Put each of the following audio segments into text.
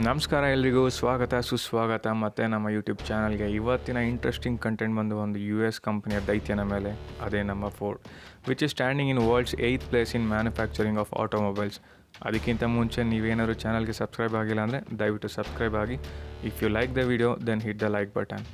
ನಮಸ್ಕಾರ ಎಲ್ರಿಗೂ ಸ್ವಾಗತ ಸುಸ್ವಾಗತ ಮತ್ತು ನಮ್ಮ ಯೂಟ್ಯೂಬ್ ಚಾನಲ್ಗೆ. ಇವತ್ತಿನ ಇಂಟ್ರೆಸ್ಟಿಂಗ್ ಕಂಟೆಂಟ್ ಬಂದು ಒಂದು US ಕಂಪನಿಯ ದೈತ್ಯನ ಮೇಲೆ, ಅದೇ ನಮ್ಮ Ford, which is standing in world's 8th place in manufacturing of automobiles. ಅದಕ್ಕಿಂತ ಮುಂಚೆ ನೀವೇನಾದ್ರು ಚಾನಲ್ಗೆ ಸಬ್ಸ್ಕ್ರೈಬ್ ಆಗಿಲ್ಲ ಅಂದರೆ ದಯವಿಟ್ಟು ಸಬ್ಸ್ಕ್ರೈಬ್ ಆಗಿ. If you like the video then hit the like button.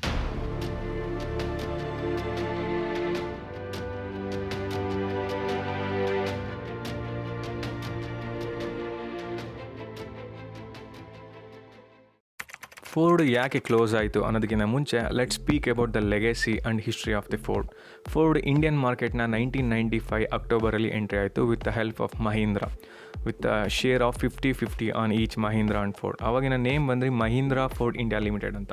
Ford ಯಾಕೆ ಕ್ಲೋಸ್ ಆಯಿತು ಅನ್ನೋದಕ್ಕಿಂತ ಮುಂಚೆ let speak about the legacy and history of the Ford. Ford Indian ಮಾರ್ಕೆಟ್ನ 1995 ಅಕ್ಟೋಬರಲ್ಲಿ ಎಂಟ್ರಿ ಆಯಿತು with the help of Mahindra, with share of 50-50 on each Mahindra and Ford. ಅವಾಗಿನ name ಬಂದರೆ Mahindra Ford India limited ಅಂತ.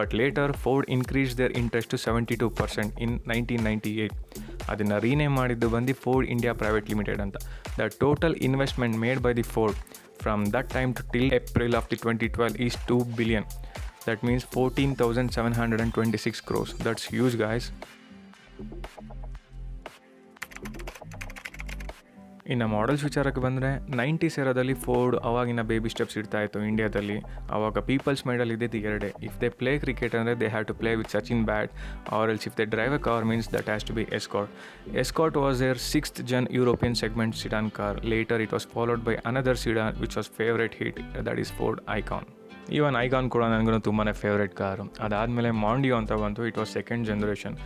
But later Ford increase their interest to 72% in 1998. ಅದನ್ನು rename ಮಾಡಿದ್ದು ಬಂದು Ford India private limited ಅಂತ. The total investment made by the Ford from that time to till April of the 2012 is 2 billion. That means 14,726 crores. That's huge, guys. ಇನ್ನು models ವಿಚಾರಕ್ಕೆ ಬಂದರೆ 90s ಏರಾದಲ್ಲಿ Ford ಅವಾಗಿನ baby steps ಇಡ್ತಾಯಿತ್ತು ಇಂಡಿಯಾದಲ್ಲಿ. ಆವಾಗ peoples ಮೈಂಡಲ್ಲಿ ಇದ್ದಿದ್ದು ಎರಡೇ: ಇಫ್ ದೇ ಪ್ಲೇ ಕ್ರಿಕೆಟ್ ಅಂದರೆ they have to play with Sachin bat, or else if they drive a car means that has to be escort. Escort was their 6th gen European segment sedan car. Later it was followed by another sedan which was favorite hit, that is Ford Icon. Even Icon ಕೂಡ ನನಗೂ ತುಂಬಾ favourite car. ಅದಾದಮೇಲೆ Mondeo ಅಂತ ಬಂತು. It was second generation.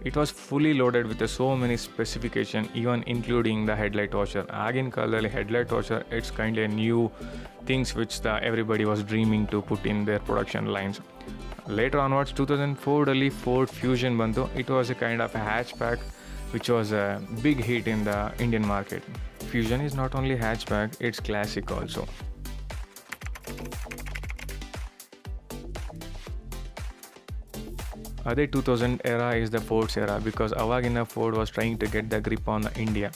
It was fully loaded with so many specification, even including the headlight washer. ಆಗಿನ ಕಾಲದಲ್ಲಿ headlight washer it's kind a new things which everybody was dreaming to put in their production lines. Later onwards 2004 Ford Fusion ಬಂತು. It was a kind of a hatchback which was a big hit in the Indian market. Fusion is not only hatchback, it's classic also. Other 2000 era is the Ford's era because avagina Ford was trying to get the grip on India.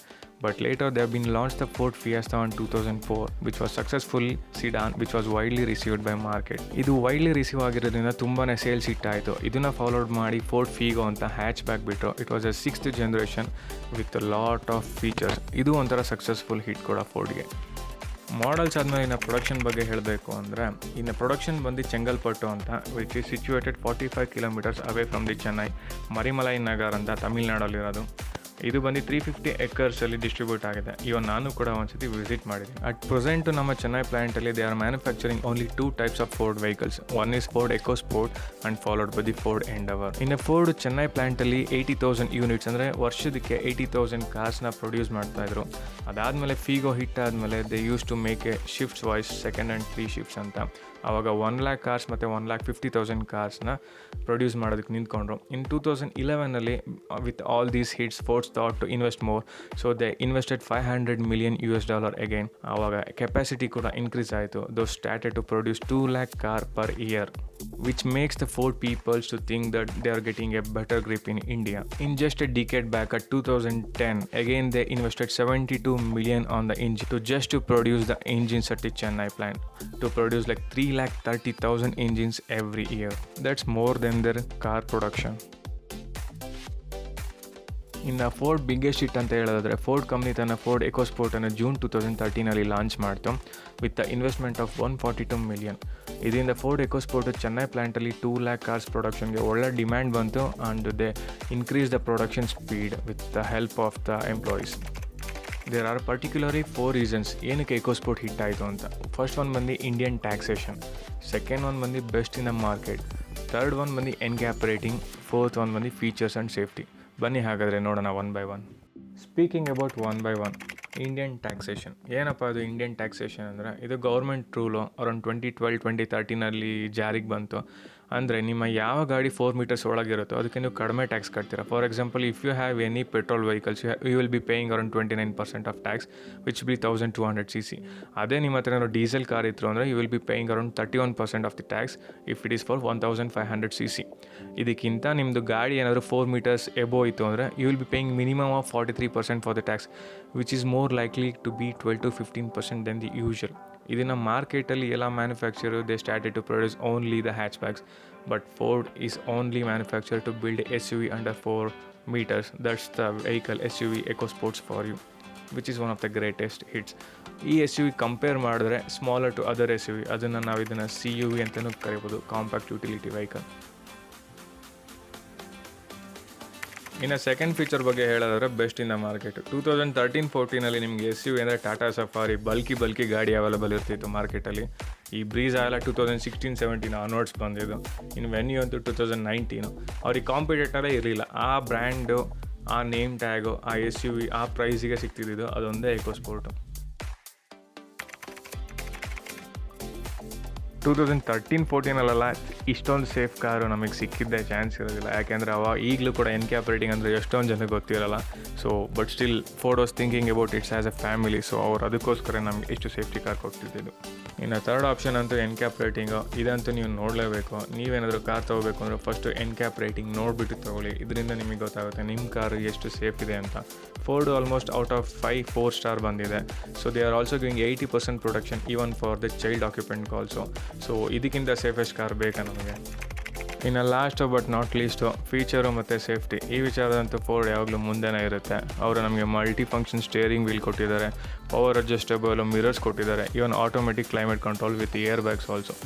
But later they have been launched the Ford Fiesta in 2004, which was successful sedan which was widely received by market. ಇದು widely receive ಆಗಿರೋದ್ರಿಂದ ತುಂಬಾ sales hit ಆಯಿತು. ಇದನ್ನು followed ಮಾಡಿ Ford Figo ಅಂತ hatch back ಬಿಟ್ಟರು. It was A 6th generation with lot of features. ಇದು ಒಂಥರ ಸಕ್ಸಸ್ಫುಲ್ ಹಿಟ್ ಕೂಡ ಫೋರ್ಡ್ಗೆ. ಮಾಡಲ್ಸ್ ಆದಮೇಲೆ ಇನ್ನು ಪ್ರೊಡಕ್ಷನ್ ಬಗ್ಗೆ ಹೇಳಬೇಕು ಅಂದರೆ, ಇನ್ನು ಪ್ರೊಡಕ್ಷನ್ ಬಂದು ಚೆಂಗಲ್ಪಟ್ಟು ಅಂತ, which is situated 45 kilometers away from the Chennai. Maraimalai Nagar ಅಂತ ತಮಿಳ್ನಾಡಲ್ಲಿರೋದು. ಇದು ಬಂದು 350 acres ಡಿಸ್ಟ್ರಿಬ್ಯೂಟ್ ಆಗಿದೆ. ಇವನ್ ನಾನು ಕೂಡ ಒಂದ್ಸತಿ ವಿಸಿಟ್ ಮಾಡಿದ್ದೀನಿ. ಅಟ್ ಪ್ರೆಸೆಂಟ್ ನಮ್ಮ ಚೆನ್ನೈ ಪ್ಲಾಂಟಲ್ಲಿ they are manufacturing only 2 types of Ford vehicles. One is Ford EcoSport and followed by the Ford Endeavour. ಇನ್ನು ಫೋರ್ಡ್ ಚೆನ್ನೈ ಪ್ಲಾಂಟಲ್ಲಿ 80,000 ಯೂನಿಟ್ಸ್ ಅಂದರೆ ವರ್ಷದಕ್ಕೆ 80,000 ಕಾರ್ಸ್ನ ಪ್ರೊಡ್ಯೂಸ್ ಮಾಡ್ತಾಯಿದ್ರು. ಅದಾದಮೇಲೆ ಫೀಗೋ ಹಿಟ್ ಆದಮೇಲೆ they use to make a shifts wise 2nd and 3 shifts ಅಂತ. ಆವಾಗ 1 lakh ಕಾರ್ಸ್ ಮತ್ತು 1,50,000 ಕಾರ್ಸ್ನ ಪ್ರೊಡ್ಯೂಸ್ ಮಾಡೋದಕ್ಕೆ ನಿಂತ್ಕೊಂಡ್ರು. In 2011 with all these hits Ford's thought to invest more, so they invested $500 million again. ಆವಾಗ ಕೆಪಾಸಿಟಿ ಕೂಡ increase ಆಯಿತು. Though started to produce 2 lakh car per year, which makes the Ford peoples to think that they are getting a better grip in India. In just a decade back at 2010, again they invested $72 million on the engine to produce the engines at the Chennai plant, to produce like 330,000 engines every year. That's more than their car production. ಇನ್ನು Ford biggest hit ಅಂತ ಹೇಳೋದಾದರೆ, Ford company ತನ್ನ Ford ಎಕೋಸ್ಪೋರ್ಟನ್ನು June 2013 launch ಮಾಡ್ತು with the investment of $142 million. ಇದರಿಂದ Ford EcoSport Chennai ಪ್ಲಾಂಟಲ್ಲಿ 2 lakh cars ಪ್ರೊಡಕ್ಷನ್ಗೆ ಒಳ್ಳೆ ಡಿಮ್ಯಾಂಡ್ ಬಂತು and they increase the production speed with the help of the employees. There are particularly 4 reasons ಏನಕ್ಕೆ EcoSport hit ಆಯಿತು ಅಂತ. ಫಸ್ಟ್ ಒನ್ ಬಂದು ಇಂಡಿಯನ್ ಟ್ಯಾಕ್ಸೇಷನ್, ಸೆಕೆಂಡ್ ಒನ್ ಬಂದು best in the market, third one ಬಂದು ಎನ್ಗ್ಯಾಪ್ rating, fourth one ಬಂದು features and safety. ಬನ್ನಿ ಹಾಗಾದರೆ ನೋಡೋಣ one by one. Speaking about one by one, Indian taxation. ಏನಪ್ಪ ಇದು ಇಂಡಿಯನ್ ಟ್ಯಾಕ್ಸೇಷನ್ ಅಂದರೆ, ಇದು ಗೌರ್ಮೆಂಟ್ ರೂಲು ಅರೌಂಡ್ 2012-2013 ಜಾರಿಗೆ ಬಂತು. ಅಂದರೆ ನಿಮ್ಮ ಯಾವ ಗಾಡಿ 4 meters ಒಳಗಿರುತ್ತೋ ಅದಕ್ಕೆ ನೀವು ಕಡಿಮೆ ಟ್ಯಾಕ್ಸ್ ಕಟ್ತೀರಾ. For example, if you have any petrol vehicles you will be paying around 29% of tax which be 1200 cc. ಅದೇ ನಿಮ್ಮ ಹತ್ರ ಏನಾದ್ರು ಡೀಸೆಲ್ ಕಾರ್ ಇತ್ತು ಅಂದರೆ you will be paying around 31% of the tax if it is for 1500 cc. ಇದಕ್ಕಿಂತ ನಿಮ್ಮದು ಗಾಡಿ ಏನಾದರೂ 4 meters ಎಬೋ ಇತ್ತು ಅಂದರೆ you will be paying minimum of 43% for the tax, which is more likely to be 12-15% then the usual. ಇದನ್ನು ಮಾರ್ಕೆಟಲ್ಲಿ ಎಲ್ಲ manufacturer they started to produce only the hatchbacks, but Ford is only manufacture to build SUV under 4 meters. That's the vehicle SUV Ecosports for you. Which is one of the greatest hits. ಈ S U V compare ಮಾಡಿದ್ರೆ smaller to other S U V, ಅದನ್ನು ನಾವು ಇದನ್ನು CUV ಅಂತಲೂ ಕರಿಬೋದು, compact utility vehicle. ಇನ್ನು second feature ಬಗ್ಗೆ ಹೇಳೋದಾದ್ರೆ ಬೆಸ್ಟ್ ಇನ್ ದ ಮಾರ್ಕೆಟ್. 2013-14 ನಿಮಗೆ SUV ಅಂದರೆ ಟಾಟಾ ಸಫಾರಿ ಬಲ್ಕಿ ಗಾಡಿ ಅವೈಲೇಬಲ್ ಇರ್ತಿತ್ತು ಮಾರ್ಕೆಟಲ್ಲಿ. ಈ ಬ್ರೀಸ್ ಎಲ್ಲ 2016-17 ಆನ್ವರ್ಡ್ಸ್ ಬಂದಿದ್ದು. ಇನ್ನು ವೆನ್ಯೂ ಅಂತೂ 2019. ಅವ್ರಿಗೆ ಕಾಂಪಿಟೇಟರೇ ಇರಲಿಲ್ಲ. ಆ ಬ್ರ್ಯಾಂಡು, ಆ ನೇಮ್ ಟ್ಯಾಗು, ಆ SUV ಆ ಪ್ರೈಸಿಗೆ ಸಿಗ್ತಿದ್ದು ಅದೊಂದೇ ಎಕೋಸ್ಪೋರ್ಟು. 2013-14 ಇಷ್ಟೊಂದು ಸೇಫ್ ಕಾರು ನಮಗೆ ಸಿಕ್ಕಿದ್ದೇ ಚಾನ್ಸ್ ಇರೋದಿಲ್ಲ. ಯಾಕೆಂದರೆ ಈಗಲೂ ಕೂಡ NCAP ರೇಟಿಂಗ್ ಅಂದರೆ ಎಷ್ಟೊಂದು ಜನಕ್ಕೆ ಗೊತ್ತಿರಲ್ಲ. So but still Ford was thinking about it's as A family. So ಅವ್ರು ಅದಕ್ಕೋಸ್ಕರ ನಮಗೆ ಎಷ್ಟು ಸೇಫ್ಟಿ ಕಾರ್ ಕೊಡ್ತಿದ್ದು. ಇನ್ನು ಥರ್ಡ್ ಆಪ್ಷನ್ ಅಂತೂ NCAP ರೇಟಿಂಗು. ಇದಂತೂ ನೀವು ನೋಡಲೇಬೇಕು. ನೀವೇನಾದರೂ ಕಾರ್ ತೊಗೋಬೇಕು ಅಂದರೆ ಫಸ್ಟು NCAP ರೇಟಿಂಗ್ ನೋಡಿಬಿಟ್ಟು ತೊಗೊಳ್ಳಿ. ಇದರಿಂದ ನಿಮಗೆ ಗೊತ್ತಾಗುತ್ತೆ ನಿಮ್ಮ ಕಾರು ಎಷ್ಟು ಸೇಫ್ ಇದೆ ಅಂತ. Ford almost out of 5 4 star ಬಂದಿದೆ. So they are also giving 80% protection even for the child occupant also. So ಇದಕ್ಕಿಂತ ಸೇಫೆಸ್ಟ್ ಕಾರ್ ಬೇಕಾ ನಮಗೆ? ಇನ್ನು last but not least feature ಮತ್ತು ಸೇಫ್ಟಿ. ಈ ವಿಚಾರದಂತೂ ಫೋರ್ಡ್ ಯಾವಾಗಲೂ ಮುಂದೆನೇ ಇರುತ್ತೆ. ಅವರು ನಮಗೆ ಮಲ್ಟಿ ಫಂಕ್ಷನ್ ಸ್ಟೇರಿಂಗ್ ವೀಲ್ ಕೊಟ್ಟಿದ್ದಾರೆ, ಪವರ್ ಅಡ್ಜಸ್ಟಬಲ್ ಮಿರರ್ಸ್ ಕೊಟ್ಟಿದ್ದಾರೆ, even automatic climate control with air bags also.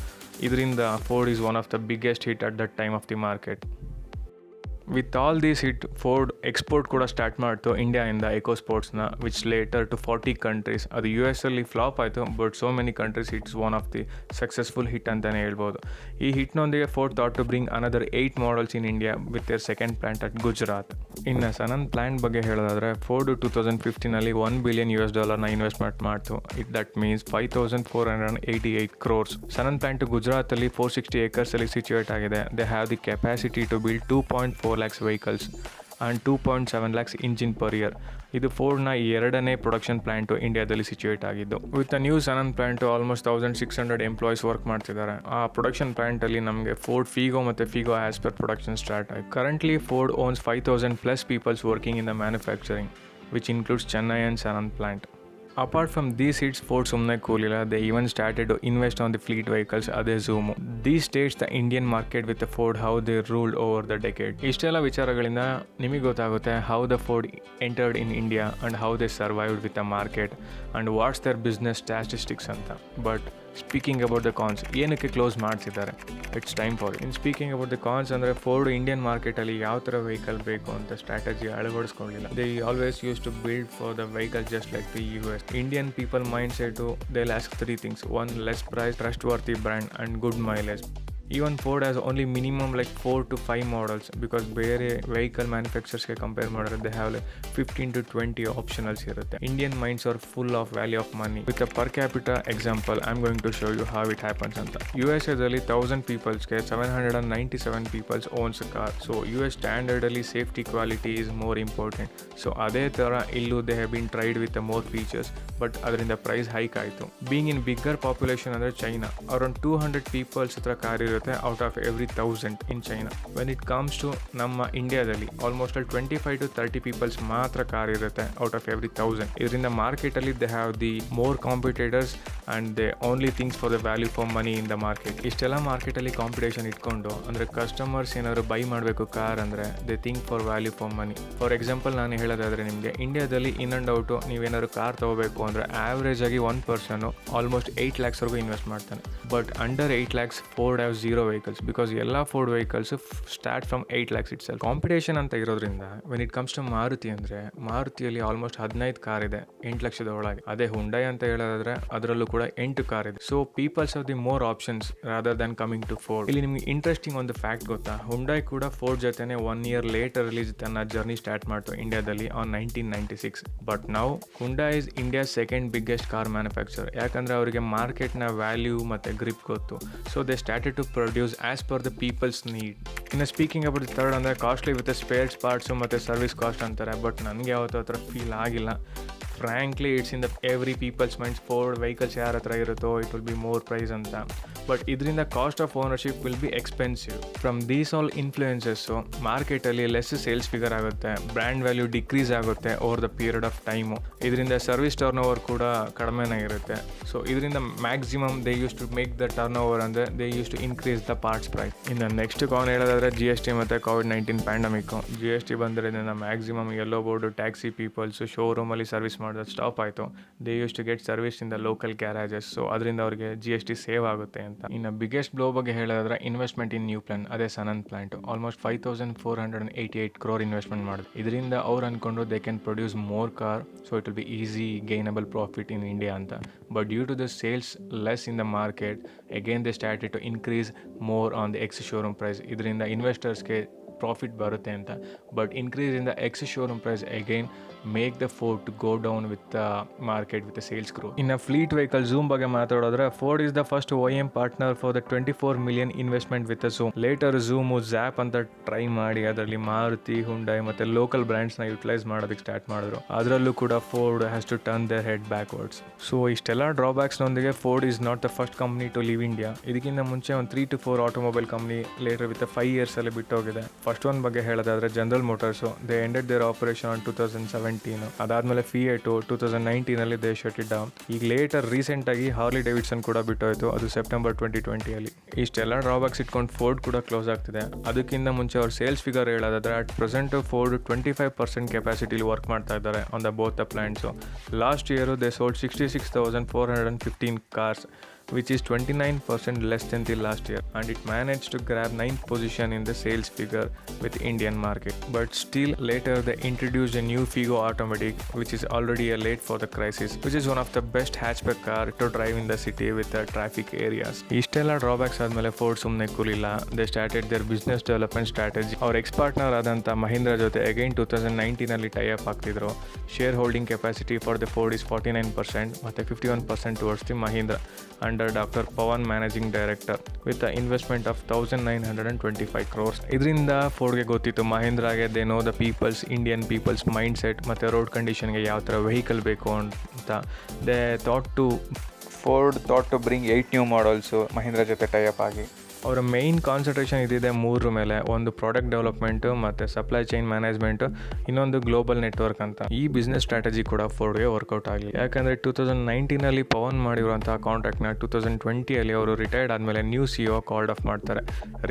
ಇದರಿಂದ Ford is one of the biggest hit at that time of the market. With all these hit Ford export ಕೂಡ start ಮಾಡ್ತು ಇಂಡಿಯಾಯಿಂದ ಎಕೋಸ್ಪೋರ್ಟ್ಸ್ನ, which later to 40 countries. ಅದು US ಅಲ್ಲಿ flop ಆಯಿತು, but so many countries it's one of the successful hit ಅಂತಲೇ ಹೇಳ್ಬೋದು. ಈ ಹಿಟ್ನೊಂದಿಗೆ Ford thought to bring another 8 models in India with their second plant at Gujarat. ಇನ್ನು ಸನಂದ್ ಪ್ಲಾಂಟ್ ಬಗ್ಗೆ ಹೇಳೋದಾದರೆ ಫೋರ್ಡ್ 2015 $1 billion ಇನ್ವೆಸ್ಟ್ಮೆಂಟ್ ಮಾಡ್ತು. That means 5,488 crores. Sanand plant ಗುಜರಾತಲ್ಲಿ 460 acres ಅಲ್ಲಿ ಸಿಚುವೇಟ್ ಆಗಿದೆ. They have the capacity to build 2.4 lakhs vehicles and 2.7 lakhs engine per year. ಇದು ಫೋರ್ಡ್ನ 2ನೇ ಪ್ರೊಡಕ್ಷನ್ ಪ್ಲಾಂಟು ಇಂಡಿಯಾದಲ್ಲಿ ಸಿಚುವೇಟ್ ಆಗಿದ್ದು. With the new Sanand plant almost 1600 employees work ಮಾಡ್ತಿದ್ದಾರೆ. ಆ ಪ್ರೊಡಕ್ಷನ್ ಪ್ಲಾಂಟಲ್ಲಿ ನಮಗೆ ಫೋರ್ಡ್ ಫಿಗೋ ಮತ್ತು Figo as per production start ಆಯಿತು. Currently Ford owns 5,000+ peoples working in the manufacturing, which includes Chennai and ಸನಂದ್ plant. Apart from these hits, Ford ಸುಮ್ಮನೆ ಕೂಲಿಲ್ಲ. They even started to invest on the fleet vehicles, ಅದೇ Zoom. These states the Indian market with the Ford, how they ruled over the decade. ಇಷ್ಟೆಲ್ಲ ವಿಚಾರಗಳಿಂದ ನಿಮಗೆ ಗೊತ್ತಾಗುತ್ತೆ how the Ford entered in India and how they survived with the market and what's their business statistics ಅಂತ. But speaking about the cons, ಏನಕ್ಕೆ close ಮಾಡಿಸಿದ್ದಾರೆ, it's time for in speaking about the cons. ಅಂದರೆ Ford Indian ಮಾರ್ಕೆಟಲ್ಲಿ ಯಾವ ಥರ vehicle ಬೇಕು ಅಂತ strategy ಅಳವಡಿಸ್ಕೊಳ್ಳಿಲ್ಲ. They always use to build for the vehicle just like the US. Indian people mindset they ask 3 things. 1, less price, trustworthy brand and good mileage. Even Ford has only minimum like 4 to 5 models because ಬೇರೆ vehicle ಮ್ಯಾನುಫ್ಯಾಕ್ಚರ್ಸ್ಗೆ compare ಮಾಡಿದ್ರೆ they have like 15 to 20 optionals ಇರುತ್ತೆ. Indian minds are full of value of money. With a per capita example, I'm going to show you how it happens ಅಂತ. USAದಲ್ಲಿ 1000 peopleಗೆ 797 people owns a car. So US standardally safety quality is more important. So ಅದೇ ಥರ ಇಲ್ಲೂ they have been tried with more features, but ಅದರಿಂದ price hike ಆಯಿತು. Being in bigger population ಅಂದರೆ China, around 200 peoples ಹತ್ರ car ಇರುತ್ತೆ out of every 1000 in China. When it comes to ನಮ್ಮ ಇಂಡಿಯಾದಲ್ಲಿ ಆಲ್ಮೋಸ್ಟ್ 25 to 30 ಪೀಪಲ್ಸ್ ಮಾತ್ರ ಕಾರ್ ಇರುತ್ತೆ out of every 1000. ಇದರಿಂದ ಮಾರ್ಕೆಟಲ್ಲಿ they have the more competitors and they only things for the value for money in the market. ಇಷ್ಟೆಲ್ಲ ಮಾರ್ಕೆಟಲ್ಲಿ competition ಇಟ್ಕೊಂಡು ಅಂದರೆ ಕಸ್ಟಮರ್ಸ್ ಏನಾದ್ರು ಬೈ ಮಾಡಬೇಕು ಕಾರ್ ಅಂದರೆ they think for value for money. For example ನಾನು ಹೇಳೋದಾದರೆ ನಿಮಗೆ ಇಂಡಿಯಾದಲ್ಲಿ ಇನ್ ಆ್ಯಂಡ್ ಔಟು ನೀವೇನಾದ್ರು ಕಾರ್ ತೊಗೋಬೇಕು ಅಂದರೆ ಆವ್ರೇಜ್ ಆಗಿ 1 ಪರ್ಸನ್ನು ಆಲ್ಮೋಸ್ಟ್ 8 lakhsವರೆಗೂ ಇನ್ವೆಸ್ಟ್ ಮಾಡ್ತಾನೆ. But under 8 lakhs Ford have 0 vehicles because ಎಲ್ಲ Ford vehicles start from 8 lakhs itself. Competition ಅಂತ ಇರೋದ್ರಿಂದ when it comes to Maruti ಅಂದರೆ ಮಾರುತಿಯಲ್ಲಿ ಆಲ್ಮೋಸ್ಟ್ 15 ಕಾರ್ ಇದೆ 8 ಲಕ್ಷದ ಒಳಗೆ. ಅದೇ ಹುಂಡೈ ಅಂತ ಹೇಳೋದಾದ್ರೆ ಅದರಲ್ಲೂ ಕೂಡ 8 ಕಾರ್ ಇದೆ. So peoples of the more options rather than coming to Ford. ಇಲ್ಲಿ ನಿಮ್ಗೆ ಇಂಟ್ರೆಸ್ಟಿಂಗ್ ಒಂದು ಫ್ಯಾಕ್ಟ್ ಗೊತ್ತಾ, ಹುಂಡೈ ಕೂಡ ಫೋರ್ಡ್ ಜೊತೆನೆ 1 year ಲೇಟರ್ ರಿಲೀಸ್ ತನ್ನ ಜರ್ನಿ ಸ್ಟಾರ್ಟ್ ಮಾಡ್ತು ಇಂಡಿಯಾದಲ್ಲಿ ಆನ್ 1996. ಬಟ್ ನಾವು Hyundai is India's second biggest car manufacture. ಯಾಕಂದ್ರೆ ಅವರಿಗೆ ಮಾರ್ಕೆಟ್ನ ವ್ಯಾಲ್ಯೂ ಮತ್ತು ಗ್ರಿಪ್ ಗೊತ್ತು. So they started to produce as per the peoples need. ಇನ್ನು ಸ್ಪೀಕಿಂಗ್ ಅಬೌಟ್ ದಿ ಥರ್ಡ್ ಅಂದರೆ ಕಾಸ್ಟ್ಲಿ ವಿತ್ ಸ್ಪೇರ್ಸ್ ಪಾರ್ಟ್ಸು ಮತ್ತು ಸರ್ವಿಸ್ ಕಾಸ್ಟ್ ಅಂತಾರೆ. ಬಟ್ ನನಗೆ ಯಾವತ್ತೂ ಆ ಥರ ಫೀಲ್ ಆಗಿಲ್ಲ. Frankly it's in the every peoples minds. Ford vehicles ಯಾರ ಹತ್ರ ಇರುತ್ತೋ it will be more price ಅಂತ. ಬಟ್ ಇದರಿಂದ cost of ownership will be expensive. From these all influences ಮಾರ್ಕೆಟಲ್ಲಿ ಲೆಸ್ ಸೇಲ್ಸ್ ಫಿಗರ್ ಆಗುತ್ತೆ, ಬ್ರ್ಯಾಂಡ್ ವ್ಯಾಲ್ಯೂ ಡಿಕ್ರೀಸ್ ಆಗುತ್ತೆ over the period of time. ಇದರಿಂದ service turnover ಕೂಡ ಕಡಿಮೆನೇ ಇರುತ್ತೆ. ಸೊ ಇದರಿಂದ maximum they use to make the turnover ಅಂದರೆ they use to increase the parts price. ಇನ್ನು ನೆಕ್ಸ್ಟ್ ಕಾನ್ ಹೇಳೋದಾದರೆ GST ಮತ್ತು COVID-19 ಪ್ಯಾಂಡಮಿಕ್ಕು. GST ಬಂದಿರೋದ್ರಿಂದ ಮ್ಯಾಕ್ಸಿಮಮ್ ಎಲ್ಲೋ ಬೋರ್ಡು ಟ್ಯಾಕ್ಸಿ ಪೀಪಲ್ಸು ಶೋರೂಮಲ್ಲಿ ಸರ್ವಿಸ್ ಮಾಡೋದು ಸ್ಟಾಪ್ ಆಯಿತು. They use to get service in the local garages. So ಅದರಿಂದ ಅವ್ರಿಗೆ GST ಸೇವ್ ಆಗುತ್ತೆ ಅಂತ. ಇನ್ನು ಬಿಗ್ಗೆಸ್ಟ್ ಬ್ಲೋ ಬಗ್ಗೆ ಹೇಳೋದಾದ್ರೆ ಇನ್ವೆಸ್ಟ್ಮೆಂಟ್ ಇನ್ ನ್ಯೂ ಪ್ಲಾಂಟ್, ಅದೇ Sanand plant almost 5488 crore investment ಮಾಡಿದ್ರು. ಇದರಿಂದ ಅವ್ರು ಅನ್ಕೊಂಡು they can produce more car, so it will be easy gainable profit in India ಅಂತ. But due to the sales less in the market, again they started to increase more on the ex showroom price. ಇದರಿಂದ ಇನ್ವೆಸ್ಟರ್ಸ್ಗೆ profit ಬರುತ್ತೆ ಅಂತ. But increase in the ex showroom price again make the Ford to go down with the market with the sales grow. ಇನ್ನು fleet vehicle Zoom ಬಗ್ಗೆ ಮಾತಾಡೋದ್ರೆ, Ford is the first OEM partner for the 24 million investment with Zoom. Later Zoom Zap ಅಂತ try ಮಾಡಿ ಅದರಲ್ಲಿ Maruti, Hyundai ಮತ್ತು local ಬ್ರ್ಯಾಂಡ್ಸ್ನ utilise ಮಾಡೋದಕ್ಕೆ start ಮಾಡಿದ್ರು. ಅದರಲ್ಲೂ ಕೂಡ Ford has to turn their head backwards. So ಇಷ್ಟೆಲ್ಲ ಡ್ರಾಬ್ಯಾಕ್ಸ್ನೊಂದಿಗೆ Ford is not the first company to leave India. ಇದಕ್ಕಿಂತ ಮುಂಚೆ ಒಂದು 3 to 4 automobile company litre with 5 years ಅಲ್ಲಿ ಬಿಟ್ಟೋಗಿದೆ. ಫಸ್ಟ್ ಒನ್ ಬಗ್ಗೆ ಹೇಳೋದಾದ್ರೆ general motors, they ended their operation on 2017. ಅದಾದಮೇಲೆ Fiat 2019 they shut it down. ಈಗ ಲೇಟರ್ ರೀಸೆಂಟಾಗಿ ಹಾರ್ಲಿ ಡೇವಿಡ್ಸನ್ ಕೂಡ ಬಿಟ್ಟೋಯ್ತು, ಅದು ಸೆಪ್ಟೆಂಬರ್ 2020. ಇಷ್ಟೆಲ್ಲ ಡ್ರಾಬ್ಯಾಕ್ಸ್ ಇಟ್ಕೊಂಡು ಫೋರ್ಡ್ ಕೂಡ ಕ್ಲೋಸ್ ಆಗ್ತಿದೆ. ಅದಕ್ಕಿಂತ ಮುಂಚೆ ಅವ್ರ ಸೇಲ್ಸ್ ಫಿಗರ್ ಹೇಳೋದಾದ್ರೆ, ಅಟ್ ಪ್ರೆಸೆಂಟ್ ಫೋರ್ಡ್ 25% ಕೆಪಾಸಿಟಿಲಿ ವರ್ಕ್ ಮಾಡ್ತಾ ಇದ್ದಾರೆ on the both the plants. Last year they sold 66,415 cars, which is 29% less than the last year, and it managed to grab 9th position in the sales figure with Indian market. But still later they introduced a new Figo automatic, which is already a late for the crisis, which is one of the best hatchback car to drive in the city with the traffic areas. ಇಷ್ಟೆಲ್ಲ drawbacks ಆದಮೇಲೆ Ford ಸುಮ್ಮನೆ ಕೂಲಿಲ್ಲ. They started their business development strategy. ಅವ್ರ ex partner ಆದಂಥ ಮಹೀಂದ್ರ ಜೊತೆ again 2019 tie up ಆಗ್ತಿದ್ರು. Share holding capacity for the Ford is 49% ಮತ್ತು 51% towards the Mahindra under Dr. Pawan managing director with the investment of 1925 crores. ಇದರಿಂದ ಫೋರ್ಡ್ಗೆ ಗೊತ್ತಿತ್ತು, ಮಹೀಂದ್ರಾಗೆ they know the peoples, Indian peoples mindset ಮತ್ತು road ಕಂಡೀಷನ್ಗೆ ಯಾವ ಥರ ವೆಹಿಕಲ್ ಬೇಕು ಅಂತ. They Ford thought to bring 8 new models Mahindra ಜೊತೆ ಟೈ ಅಪ್ ಆಗಿ. ಅವರ ಮೇಯ್ನ್ ಕಾನ್ಸಂಟ್ರೇಷನ್ ಇದಿದೆ 3 ಮೇಲೆ. ಒಂದು ಪ್ರಾಡಕ್ಟ್ ಡೆವಲಪ್ಮೆಂಟು ಮತ್ತು ಸಪ್ಲೈ ಚೈನ್ ಮ್ಯಾನೇಜ್ಮೆಂಟು, ಇನ್ನೊಂದು ಗ್ಲೋಬಲ್ ನೆಟ್ವರ್ಕ್ ಅಂತ. ಈ ಬಿಸ್ನೆಸ್ ಸ್ಟ್ರಾಟಜಿ ಕೂಡ ಫೋರ್ಡ್ಗೆ ವರ್ಕೌಟ್ ಆಗಲಿ. ಯಾಕಂದರೆ 2019 ಪವನ್ ಮಾಡಿರುವಂಥ ಕಾಂಟ್ರಾಕ್ಟ್ನ 2020 ಅವರು ರಿಟೈರ್ಡ್ ಆದಮೇಲೆ ನ್ಯೂ CEO ಕಾಲ್ಡ್ ಆಫ್ ಮಾಡ್ತಾರೆ.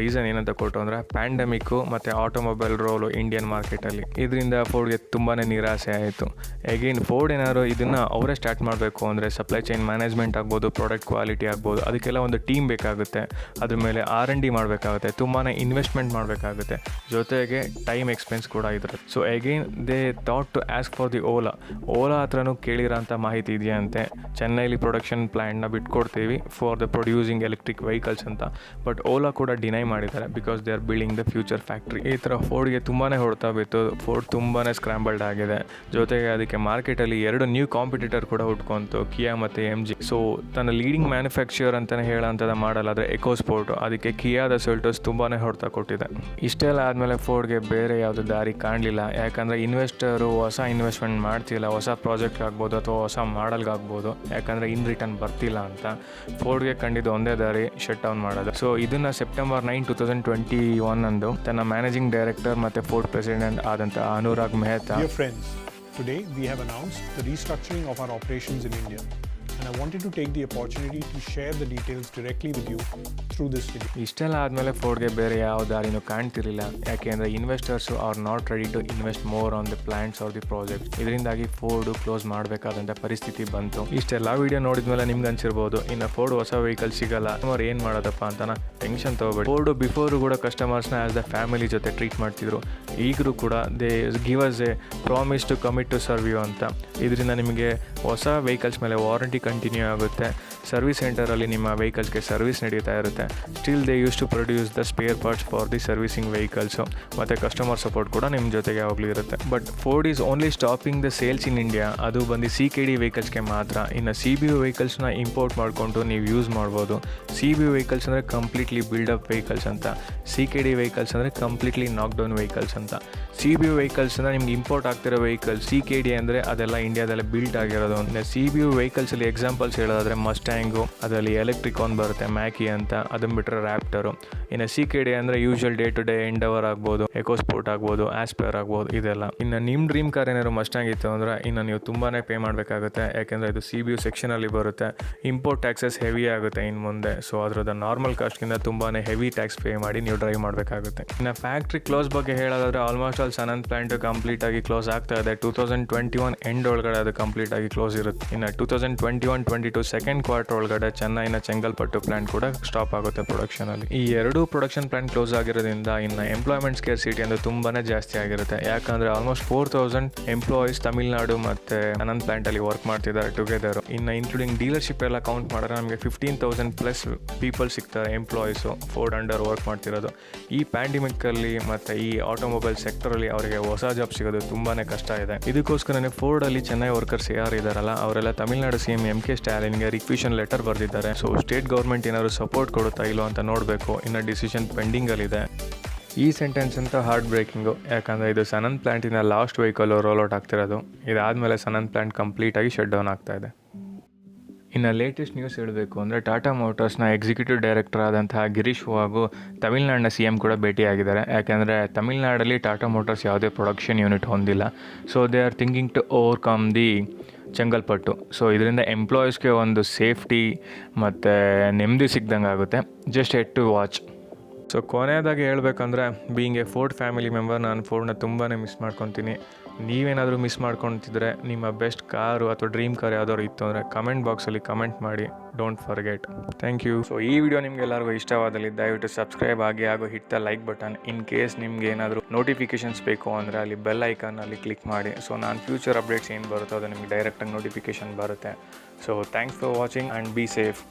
ರೀಸನ್ ಏನಂತ ಕೊಟ್ಟು ಅಂದರೆ ಪ್ಯಾಂಡಮಿಕ್ಕು ಮತ್ತು ಆಟೋಮೊಬೈಲ್ ರೋಲು ಇಂಡಿಯನ್ ಮಾರ್ಕೆಟಲ್ಲಿ. ಇದರಿಂದ ಫೋರ್ಡ್ಗೆ ತುಂಬಾ ನಿರಾಸೆ ಆಯಿತು. ಅಗೇನ್ ಫೋರ್ಡ್ ಏನಾದ್ರು ಇದನ್ನು ಅವರೇ ಸ್ಟಾರ್ಟ್ ಮಾಡಬೇಕು ಅಂದರೆ ಸಪ್ಲೈ ಚೈನ್ ಮ್ಯಾನೇಜ್ಮೆಂಟ್ ಆಗ್ಬೋದು, ಪ್ರಾಡಕ್ಟ್ ಕ್ವಾಲಿಟಿ ಆಗ್ಬೋದು, ಅದಕ್ಕೆಲ್ಲ ಒಂದು ಟೀಮ್ ಬೇಕಾಗುತ್ತೆ. ಅದ್ರ ಮೇಲೆ R&D ಮಾಡಬೇಕಾಗುತ್ತೆ, ತುಂಬಾ ಇನ್ವೆಸ್ಟ್ಮೆಂಟ್ ಮಾಡಬೇಕಾಗುತ್ತೆ, ಜೊತೆಗೆ ಟೈಮ್ ಎಕ್ಸ್ಪೆನ್ಸ್ ಕೂಡ ಇರುತ್ತೆ. So again they thought to ask for the Ola ಹತ್ರನೂ ಕೇಳಿರೋಂಥ ಮಾಹಿತಿ ಇದೆಯಂತೆ, ಚೆನ್ನೈಲಿ ಪ್ರೊಡಕ್ಷನ್ ಪ್ಲ್ಯಾಂಟ್ನ ಬಿಟ್ಕೊಡ್ತೀವಿ for the producing electric vehicles ಅಂತ. ಬಟ್ ಓಲಾ ಕೂಡ ಡಿನೈ ಮಾಡಿದ್ದಾರೆ because they are building the future factory. ಈ ಥರ ಫೋರ್ಡ್ಗೆ ತುಂಬಾ ಹೊಡ್ತಾ ಬಿತ್ತು. ಫೋರ್ಡ್ ತುಂಬಾ ಸ್ಕ್ರಾಂಬಲ್ಡ್ ಆಗಿದೆ. ಜೊತೆಗೆ ಅದಕ್ಕೆ ಮಾರ್ಕೆಟಲ್ಲಿ 2 ನ್ಯೂ ಕಾಂಪಿಟೇಟರ್ ಕೂಡ ಹುಟ್ಕೊಂತು, ಕಿಯಾ ಮತ್ತು MG. ಸೊ ತನ್ನ ಲೀಡಿಂಗ್ ಮ್ಯಾನುಫ್ಯಾಕ್ಚರ್ ಅಂತಲೇ ಹೇಳೋಂಥದ್ದು ಮಾಡಲಾದರೆ ಎಕೋಸ್ಪೋರ್ಟ್, ಅದಕ್ಕೆ ಕಿಯಾದ ಸೆಲ್ಟೋಸ್ ತುಂಬಾ ಹೊಡ್ತಾ ಕೊಟ್ಟಿದೆ. ಇಷ್ಟೆಲ್ಲ ಆದಮೇಲೆ ಫೋರ್ಡ್ಗೆ ಬೇರೆ ಯಾವುದೇ ದಾರಿ ಕಾಣಲಿಲ್ಲ. ಯಾಕಂದರೆ ಇನ್ವೆಸ್ಟರು ಹೊಸ ಇನ್ವೆಸ್ಟ್ಮೆಂಟ್ ಮಾಡ್ತಿಲ್ಲ, ಹೊಸ ಪ್ರಾಜೆಕ್ಟ್ ಆಗ್ಬೋದು ಅಥವಾ ಹೊಸ ಮಾಡಲ್ಗಾಗ್ಬೋದು, ಯಾಕಂದರೆ ಇನ್ ರಿಟರ್ನ್ ಬರ್ತಿಲ್ಲ ಅಂತ. ಫೋರ್ಡ್ಗೆ ಕಂಡಿದ್ದು ಒಂದೇ ದಾರಿ, ಶಟ್ ಡೌನ್ ಮಾಡೋದು. ಸೊ ಇದನ್ನು ಸೆಪ್ಟೆಂಬರ್ 9, 2021 ಅಂದು ತನ್ನ ಮ್ಯಾನೇಜಿಂಗ್ ಡೈರೆಕ್ಟರ್ ಮತ್ತು ಫೋರ್ಡ್ ಪ್ರೆಸಿಡೆಂಟ್ ಆದಂಥ Anurag Mehta. Dear friends, today we have announced the restructuring of our operations in India. And I wanted to take the opportunity to share the details directly with you through this video. ಇಷ್ಟೆಲ್ಲ ಆದಮೇಲೆ ಫೋರ್ಡ್ಗೆ ಬೇರೆ ಯಾವ ದಾರಿನೂ ಕಾಣ್ತಿರಲಿಲ್ಲ. ಯಾಕೆಂದರೆ investors are not ready to invest more on the plants or the project. ಇದರಿಂದಾಗಿ Ford close ಮಾಡಬೇಕಾದಂಥ ಪರಿಸ್ಥಿತಿ ಬಂತು. ಇಷ್ಟೆಲ್ಲ ವಿಡಿಯೋ ನೋಡಿದ್ಮೇಲೆ ನಿಮ್ಗೆ ಅನ್ಸಿರ್ಬೋದು, ಇನ್ನು ಫೋರ್ಡ್ ಹೊಸ ವೆಹಿಕಲ್ ಸಿಗಲ್ಲ, ಕಸ್ಟಮರ್ ಏನು ಮಾಡೋದಪ್ಪ ಅಂತ. ಟೆನ್ಷನ್ ತೊಗೋಬೇಡಿ. ಫೋರ್ಡು ಬಿಫೋರು ಕೂಡ ಕಸ್ಟಮರ್ಸ್ನ ಆ್ಯಸ್ ದ ಫ್ಯಾಮಿಲಿ ಜೊತೆ ಟ್ರೀಟ್ ಮಾಡ್ತಿದ್ರು. ಈಗಲೂ ಕೂಡ they give us a promise to commit to serve you ಅಂತ. ಇದರಿಂದ ನಿಮಗೆ ಹೊಸ ವೆಹಿಕಲ್ಸ್ ಮೇಲೆ ವಾರಂಟಿ ಕಂಟಿನ್ಯೂ ಆಗುತ್ತೆ. ಸರ್ವಿಸ್ ಸೆಂಟರಲ್ಲಿ ನಿಮ್ಮ ವೆಹಿಕಲ್ಸ್ಗೆ ಸರ್ವಿಸ್ ನಡೀತಾ ಇರುತ್ತೆ. Still they use to produce the spare parts for the servicing vehicles, ಮತ್ತು ಕಸ್ಟಮರ್ ಸಪೋರ್ಟ್ ಕೂಡ ನಿಮ್ಮ ಜೊತೆಗೆ ಯಾವಾಗಲೂ ಇರುತ್ತೆ. But Ford is only stopping the sales in India. ಅದು ಬಂದು CKD ವೆಹಿಕಲ್ಸ್ಗೆ ಮಾತ್ರ. ಇನ್ನು CBU ವೆಹಿಕಲ್ಸ್ನ ಇಂಪೋರ್ಟ್ ಮಾಡಿಕೊಂಡು ನೀವು ಯೂಸ್ ಮಾಡ್ಬೋದು. CBU ವೆಹಿಕಲ್ಸ್ ಅಂದರೆ ಕಂಪ್ಲೀಟ್ಲಿ ಬಿಲ್ಡಪ್ ವೆಹಿಕಲ್ಸ್ ಅಂತ, CKD ವೆಹಿಕಲ್ಸ್ ಅಂದರೆ ಕಂಪ್ಲೀಟ್ಲಿ ನಾಕ್ ಡೌನ್ ವೆಹಿಕಲ್ಸ್ ಅಂತ. CBU ವೆಹಿಕಲ್ಸ್ ಅಂದರೆ ನಿಮ್ಗೆ ಇಂಪೋರ್ಟ್ ಆಗ್ತಿರೋ ವೆಹಿಕಲ್, CKD ಅಂದರೆ ಅದೆಲ್ಲ ಇಂಡಿಯಾದಲ್ಲೇ ಬಿಲ್ಡ್ ಆಗಿರೋದು. CBU ವೆಹಿಕಲ್ಸಲ್ಲಿ ಎಕ್ಸಾಂಪಲ್ಸ್ ಹೇಳೋದಾದರೆ ಮಸ್ಟ್ಯಾಂಗು, ಅದರಲ್ಲಿ ಎಲೆಕ್ಟ್ರಿಕ್ ಒಂದು ಬರುತ್ತೆ ಮ್ಯಾಕಿ ಅಂತ, ಅದನ್ನು ಬಿಟ್ಟರೆ ರ್ಯಾಪ್ಟರು. ಇನ್ನು CKD ಅಂದರೆ usual day to day endeavour ಆಗ್ಬೋದು, ಎಕೋಸ್ಪೋರ್ಟ್ ಆಗ್ಬೋದು, ಆಸ್ಪೈರ್ ಆಗ್ಬೋದು, ಇದೆಲ್ಲ. ಇನ್ನು ನಿಮ್ಮ ಡ್ರೀಮ್ ಕಾರ್ ಏನಾದ್ರು ಮಸ್ಟಾಂಗ್ ಇತ್ತು ಅಂದರೆ ಇನ್ನು ನೀವು ತುಂಬಾ ಪೇ ಮಾಡಬೇಕಾಗುತ್ತೆ, ಯಾಕೆಂದರೆ ಇದು CBU ಸೆಕ್ಷನಲ್ಲಿ ಬರುತ್ತೆ. ಇಂಪೋರ್ಟ್ ಟ್ಯಾಕ್ಸಸ್ ಹೆವಿ ಆಗುತ್ತೆ ಇನ್ನು ಮುಂದೆ. ಸೊ ಅದರದ ನಾರ್ಮಲ್ ಕಾಸ್ಟ್ಗಿಂತ ತುಂಬಾ ಹೆವಿ ಟ್ಯಾಕ್ಸ್ ಪೇ ಮಾಡಿ ನೀವು ಡ್ರೈವ್ ಮಾಡಬೇಕಾಗುತ್ತೆ. ಇನ್ನು ಫ್ಯಾಕ್ಟ್ರಿ ಕ್ಲೋಸ್ ಬಗ್ಗೆ ಹೇಳೋದಾದರೆ ಆಲ್ಮೋಸ್ಟ್ ಆಲ್ ಸನಂದ್ ಪ್ಲಾಂಟ್ ಕಂಪ್ಲೀಟಾಗಿ ಕ್ಲೋಸ್ ಆಗ್ತಾ ಇದೆ. 2021 ಎಂಡ್ ಒಳಗಡೆ ಅದು ಕಂಪ್ಲೀಟಾಗಿ ಕ್ಲೋಸ್ ಇರುತ್ತೆ. ಇನ್ನು 2021-22 ಸೆಕೆಂಡ್ ಕ್ವಾರ್ಟರ್ ಒಳಗಡೆ ಚೆನ್ನೈನ ಚೆಂಗಲ್ಪಟ್ಟು ಪ್ಲಾಂಟ್ ಕೂಡ ಸ್ಟಾಪ್ ಆಗುತ್ತೆ ಪ್ರೊಡಕ್ಷನಲ್ಲಿ. ಈ ಎರಡೂ ಪ್ರೊಡಕ್ಷನ್ ಪ್ಲಾಂಟ್ ಕ್ಲೋಸ್ ಆಗಿರೋದ್ರಿಂದ ಇನ್ನು ಎಂಪ್ಲಾಯ್ಮೆಂಟ್ ಸ್ಕೇರ್ಸಿಟಿ ಅಂದರೆ ತುಂಬಾ ಜಾಸ್ತಿ ಆಗಿರುತ್ತೆ. ಯಾಕಂದರೆ ಆಲ್ಮೋಸ್ಟ್ 4000 ಎಂಪ್ಲಾಯೀಸ್ ತಮಿಳ್ನಾಡು ಮತ್ತು ಸನಂದ್ ಪ್ಲಾಂಟಲ್ಲಿ ವರ್ಕ್ ಮಾಡ್ತಿದ್ದಾರೆ ಟುಗೆದರ್. ಇನ್ನು ಇನ್ಕ್ಲೂಡಿಂಗ್ ಡೀಲರ್ಶಿಪ್ ಎಲ್ಲ ಕೌಂಟ್ ಮಾಡಿದ್ರೆ ನಮಗೆ 15,000+ ಪೀಪಲ್ ಸಿಗ್ತಾರೆ ಎಂಪ್ಲಾಯೀಸು ಫೋರ್ಡ್ ಅಂಡರ್ ವರ್ಕ್ ಮಾಡ್ತಿರೋದು. ಈ ಪ್ಯಾಂಡಿಮಿಕ್ಕಲ್ಲಿ ಮತ್ತು ಈ ಆಟೋಮೊಬೈಲ್ ಸೆಕ್ಟರಲ್ಲಿ ಅವರಿಗೆ ಹೊಸ ಜಾಬ್ ಸಿಗೋದು ತುಂಬಾ ಕಷ್ಟ ಇದೆ. ಇದಕ್ಕೋಸ್ಕರನೇ ಫೋರ್ಡಲ್ಲಿ ಚೆನ್ನೈ ವರ್ಕರ್ಸ್ ಯಾರು ಇದ್ದಾರಲ್ಲ ಅವರೆಲ್ಲ ತಮಿಳ್ನಾಡು CM MK ಸ್ಟಾಲಿನ್ಗೆ ರಿಕ್ವಿಷನ್ ಲೆಟರ್ ಬರೆದಿದ್ದಾರೆ. ಸೊ ಸ್ಟೇಟ್ ಗೌರ್ಮೆಂಟ್ ಏನಾದ್ರು ಸಪೋರ್ಟ್ ಕೊಡುತ್ತಾ ಇಲ್ಲೋ ಅಂತ ನೋಡಬೇಕು. ಇನ್ನು ಡಿಸಿಷನ್ ಪೆಂಡಿಂಗಲ್ಲಿದೆ. ಈ ಸೆಂಟೆನ್ಸ್ ಅಂತ ಹಾರ್ಟ್ ಬ್ರೇಕಿಂಗು, ಯಾಕಂದರೆ ಇದು ಸನಂದ್ ಪ್ಲಾಂಟಿನ ಲಾಸ್ಟ್ ವೆಹಿಕಲ್ಲು ರೋಲ್ಔಟ್ ಆಗ್ತಿರೋದು. ಇದಾದಮೇಲೆ ಸನಂದ್ ಪ್ಲಾಂಟ್ ಕಂಪ್ಲೀಟಾಗಿ ಶಟ್ ಡೌನ್ ಆಗ್ತಾ ಇದೆ. ಇನ್ನು ಲೇಟೆಸ್ಟ್ ನ್ಯೂಸ್ ಹೇಳಬೇಕು ಅಂದರೆ ಟಾಟಾ ಮೋಟರ್ಸ್ನ ಎಕ್ಸಿಕ್ಯೂಟಿವ್ ಡೈರೆಕ್ಟರ್ ಆದಂತಹ ಗಿರೀಶ್ ಹಾಗೂ ತಮಿಳ್ನಾಡಿನ CM ಕೂಡ ಭೇಟಿಯಾಗಿದ್ದಾರೆ. ಯಾಕೆಂದರೆ ತಮಿಳ್ನಾಡಲ್ಲಿ ಟಾಟಾ ಮೋಟರ್ಸ್ ಯಾವುದೇ ಪ್ರೊಡಕ್ಷನ್ ಯೂನಿಟ್ ಹೊಂದಿಲ್ಲ. So they are thinking to overcome the Chengalpattu. So ಇದರಿಂದ ಎಂಪ್ಲಾಯೀಸ್ಗೆ ಒಂದು ಸೇಫ್ಟಿ ಮತ್ತು ನೆಮ್ಮದಿ ಸಿಗ್ದಂಗೆ ಆಗುತ್ತೆ. Just head to watch. So ಕೊನೆಯದಾಗಿ ಹೇಳ್ಬೇಕಂದ್ರೆ being a Ford family member, ನಾನು ಫೋರ್ಡ್ನ ತುಂಬಾ ಮಿಸ್ ಮಾಡ್ಕೊತೀನಿ. ನೀವೇನಾದರೂ ಮಿಸ್ ಮಾಡ್ಕೊತಿದ್ರೆ ನಿಮ್ಮ ಬೆಸ್ಟ್ ಕಾರು ಅಥವಾ ಡ್ರೀಮ್ ಕಾರ್ ಯಾವ್ದಾದ್ರು ಇತ್ತು ಅಂದರೆ ಕಮೆಂಟ್ ಬಾಕ್ಸಲ್ಲಿ ಕಮೆಂಟ್ ಮಾಡಿ. Don't forget. Thank you. So ಈ ವಿಡಿಯೋ ನಿಮ್ಗೆ ಎಲ್ಲರಿಗೂ ಇಷ್ಟವಾದಲ್ಲಿ ದಯವಿಟ್ಟು ಸಬ್ಸ್ಕ್ರೈಬ್ ಆಗಿ ಹಾಗೂ hit the like button. In case ನಿಮ್ಗೆ ಏನಾದರೂ ನೋಟಿಫಿಕೇಷನ್ಸ್ ಬೇಕು ಅಂದರೆ ಅಲ್ಲಿ ಬೆಲ್ ಐಕಾನಲ್ಲಿ ಕ್ಲಿಕ್ ಮಾಡಿ. ಸೊ ನಾನು ಫ್ಯೂಚರ್ ಅಪ್ಡೇಟ್ಸ್ ಏನು ಬರುತ್ತೋ ಅದು ನಿಮಗೆ ಡೈರೆಕ್ಟಾಗಿ ನೋಟಿಫಿಕೇಷನ್ ಬರುತ್ತೆ. So thanks for watching and be safe.